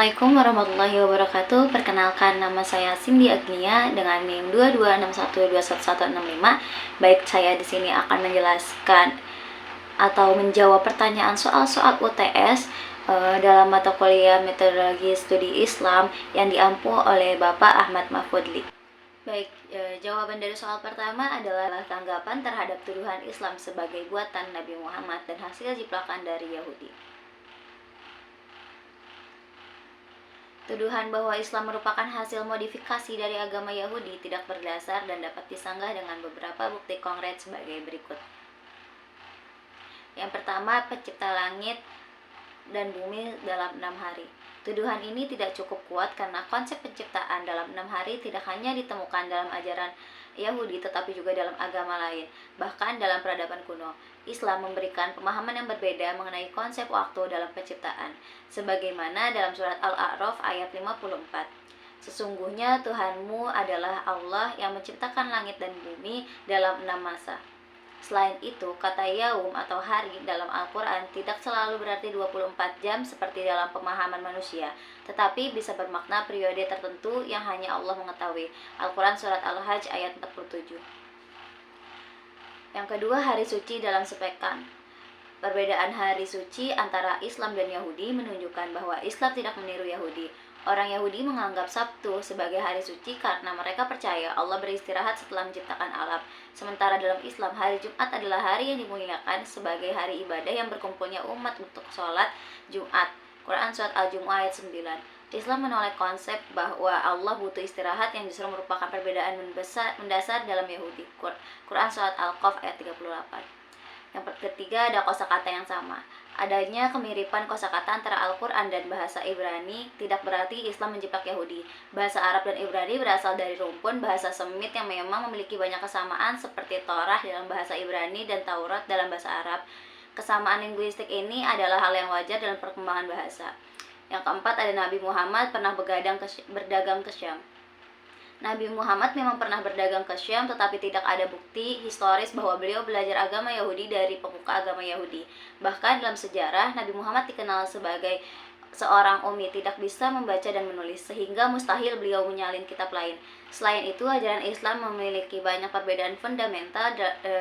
Assalamualaikum warahmatullahi wabarakatuh. Perkenalkan, nama saya Cindy Agnia dengan NIM 2261211165. Baik, saya di sini akan menjelaskan atau menjawab pertanyaan soal-soal UTS dalam mata kuliah Metodologi Studi Islam yang diampu oleh Bapak Ahmad Mahfudli. Baik, jawaban dari soal pertama adalah tanggapan terhadap tuduhan Islam sebagai buatan Nabi Muhammad dan hasil jiplakan dari Yahudi. Tuduhan bahwa Islam merupakan hasil modifikasi dari agama Yahudi tidak berdasar dan dapat disanggah dengan beberapa bukti konkret sebagai berikut. Yang pertama, pencipta langit dan bumi dalam 6 hari. Tuduhan ini tidak cukup kuat karena konsep penciptaan dalam 6 hari tidak hanya ditemukan dalam ajaran Yahudi tetapi juga dalam agama lain. Bahkan dalam peradaban kuno, Islam memberikan pemahaman yang berbeda mengenai konsep waktu dalam penciptaan. Sebagaimana dalam surat Al-A'raf ayat 54. Sesungguhnya Tuhanmu adalah Allah yang menciptakan langit dan bumi dalam 6 masa. Selain itu, kata yaum atau hari dalam Al-Quran tidak selalu berarti 24 jam seperti dalam pemahaman manusia, tetapi bisa bermakna periode tertentu yang hanya Allah mengetahui. Al-Quran Surat Al-Hajj ayat 47. Yang kedua, hari suci dalam sepekan. Perbedaan hari suci antara Islam dan Yahudi menunjukkan bahwa Islam tidak meniru Yahudi. Orang Yahudi menganggap Sabtu sebagai hari suci karena mereka percaya Allah beristirahat setelah menciptakan alam. Sementara dalam Islam, hari Jumat adalah hari yang dimuliakan sebagai hari ibadah yang berkumpulnya umat untuk sholat Jumat. Quran Surat Al-Jumu'ah ayat 9. Islam menolak konsep bahwa Allah butuh istirahat yang justru merupakan perbedaan mendasar dalam Yahudi. Quran Surat Al-Qaf ayat 38. Yang ketiga, ada kosakata yang sama. Adanya kemiripan kosakata antara Al-Quran dan bahasa Ibrani tidak berarti Islam menjiplak Yahudi. Bahasa Arab dan Ibrani berasal dari rumpun bahasa Semit yang memang memiliki banyak kesamaan seperti Torah dalam bahasa Ibrani dan Taurat dalam bahasa Arab. Kesamaan linguistik ini adalah hal yang wajar dalam perkembangan bahasa. Yang keempat, ada Nabi Muhammad pernah berdagang ke Syam. Nabi Muhammad memang pernah berdagang ke Syam, tetapi tidak ada bukti historis bahwa beliau belajar agama Yahudi dari pemuka agama Yahudi. Bahkan dalam sejarah, Nabi Muhammad dikenal sebagai seorang ummi, tidak bisa membaca dan menulis, sehingga mustahil beliau menyalin kitab lain. Selain itu, ajaran Islam memiliki banyak perbedaan fundamental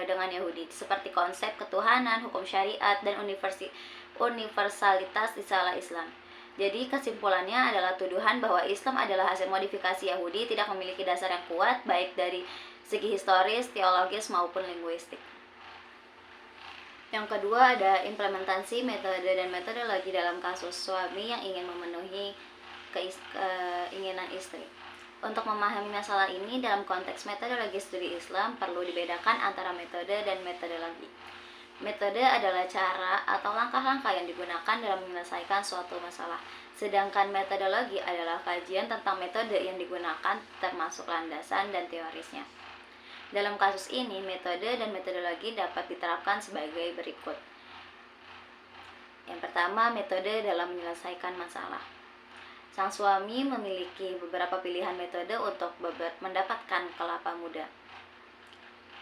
dengan Yahudi, seperti konsep ketuhanan, hukum syariat, dan universalitas istilah Islam. Jadi kesimpulannya adalah tuduhan bahwa Islam adalah hasil modifikasi Yahudi tidak memiliki dasar yang kuat baik dari segi historis, teologis maupun linguistik. Yang kedua, ada implementasi metode dan metodologi dalam kasus suami yang ingin memenuhi keinginan istri. Untuk memahami masalah ini dalam konteks metodologi studi Islam perlu dibedakan antara metode dan metodologi. Metode adalah cara atau langkah-langkah yang digunakan dalam menyelesaikan suatu masalah. Sedangkan metodologi adalah kajian tentang metode yang digunakan termasuk landasan dan teorisnya. Dalam kasus ini, metode dan metodologi dapat diterapkan sebagai berikut. Yang pertama, metode dalam menyelesaikan masalah. Sang suami memiliki beberapa pilihan metode untuk mendapatkan kelapa muda.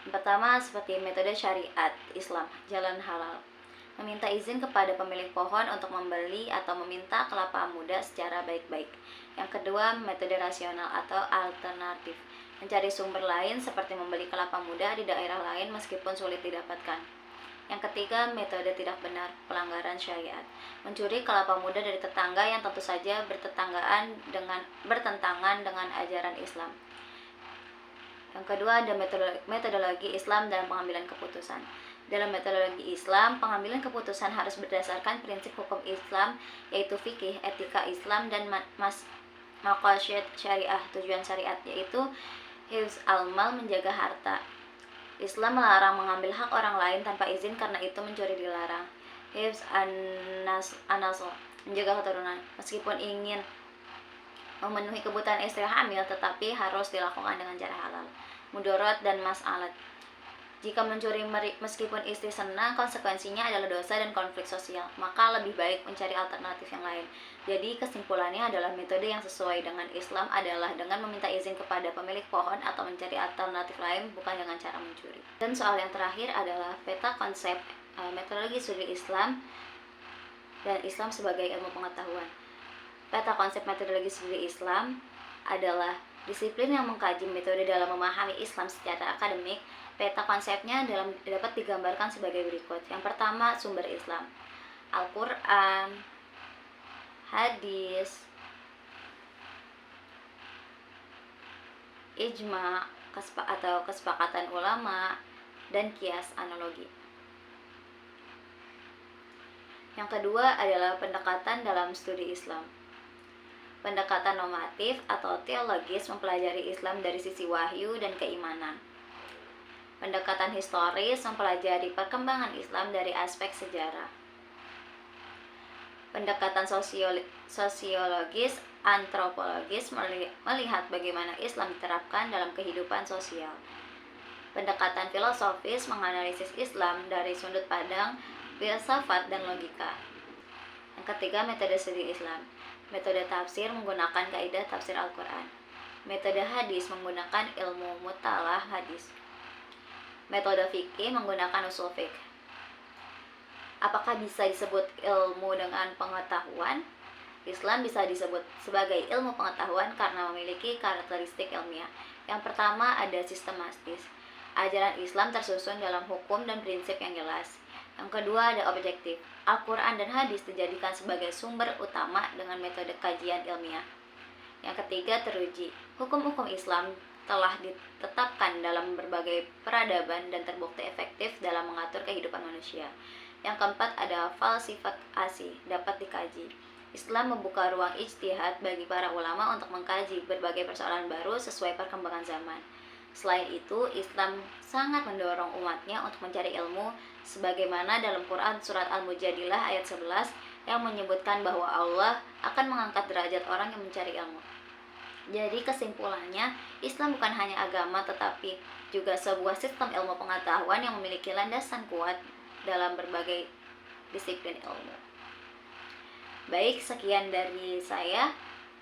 Yang pertama, seperti metode syariat Islam, jalan halal. Meminta izin kepada pemilik pohon untuk membeli atau meminta kelapa muda secara baik-baik. Yang kedua, metode rasional atau alternatif. Mencari sumber lain seperti membeli kelapa muda di daerah lain meskipun sulit didapatkan. Yang ketiga, metode tidak benar, pelanggaran syariat. Mencuri kelapa muda dari tetangga yang tentu saja bertentangan dengan ajaran Islam. Yang kedua, ada metodologi Islam dalam pengambilan keputusan. Dalam metodologi Islam, pengambilan keputusan harus berdasarkan prinsip hukum Islam, yaitu fikih, etika Islam, dan maqasid syariah, tujuan syariat, yaitu hifz al-mal, menjaga harta. Islam melarang mengambil hak orang lain tanpa izin karena itu mencuri dilarang. Hifz an-nasl, menjaga keturunan, meskipun ingin memenuhi kebutuhan istri hamil tetapi harus dilakukan dengan cara halal. Mudarat dan mas'alat. Jika mencuri meskipun istri senang, konsekuensinya adalah dosa dan konflik sosial, maka lebih baik mencari alternatif yang lain. Jadi kesimpulannya adalah metode yang sesuai dengan Islam adalah dengan meminta izin kepada pemilik pohon atau mencari alternatif lain, bukan dengan cara mencuri. Dan soal yang terakhir adalah peta konsep metodologi studi Islam dan Islam sebagai ilmu pengetahuan. Peta konsep metodologi studi Islam adalah disiplin yang mengkaji metode dalam memahami Islam secara akademik. Peta konsepnya dapat digambarkan sebagai berikut. Yang pertama, sumber Islam: Al-Quran, hadis, ijma atau kesepakatan ulama, dan kias analogi. Yang kedua adalah pendekatan dalam studi Islam. Pendekatan normatif atau teologis mempelajari Islam dari sisi wahyu dan keimanan. Pendekatan historis mempelajari perkembangan Islam dari aspek sejarah. Pendekatan sosiologis antropologis melihat bagaimana Islam diterapkan dalam kehidupan sosial. Pendekatan filosofis menganalisis Islam dari sudut pandang filsafat dan logika. Yang ketiga, metode studi Islam. Metode tafsir menggunakan kaidah tafsir Al-Quran. Metode hadis menggunakan ilmu mutalah hadis. Metode fikih menggunakan usul fiqh. Apakah bisa disebut ilmu dengan pengetahuan? Islam bisa disebut sebagai ilmu pengetahuan karena memiliki karakteristik ilmiah. Yang pertama, ada sistematis. Ajaran Islam tersusun dalam hukum dan prinsip yang jelas. Yang kedua, ada objektif. Al-Quran dan hadis dijadikan sebagai sumber utama dengan metode kajian ilmiah. Yang ketiga, teruji. Hukum-hukum Islam telah ditetapkan dalam berbagai peradaban dan terbukti efektif dalam mengatur kehidupan manusia. Yang keempat, ada falsifikasi, dapat dikaji. Islam membuka ruang ijtihad bagi para ulama untuk mengkaji berbagai persoalan baru sesuai perkembangan zaman. Selain itu, Islam sangat mendorong umatnya untuk mencari ilmu, sebagaimana dalam Quran surat Al-Mujadilah ayat 11 yang menyebutkan bahwa Allah akan mengangkat derajat orang yang mencari ilmu. Jadi kesimpulannya, Islam bukan hanya agama tetapi juga sebuah sistem ilmu pengetahuan yang memiliki landasan kuat dalam berbagai disiplin ilmu. Baik, sekian dari saya.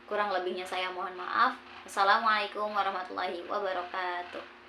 Kurang lebihnya saya mohon maaf. Assalamualaikum warahmatullahi wabarakatuh.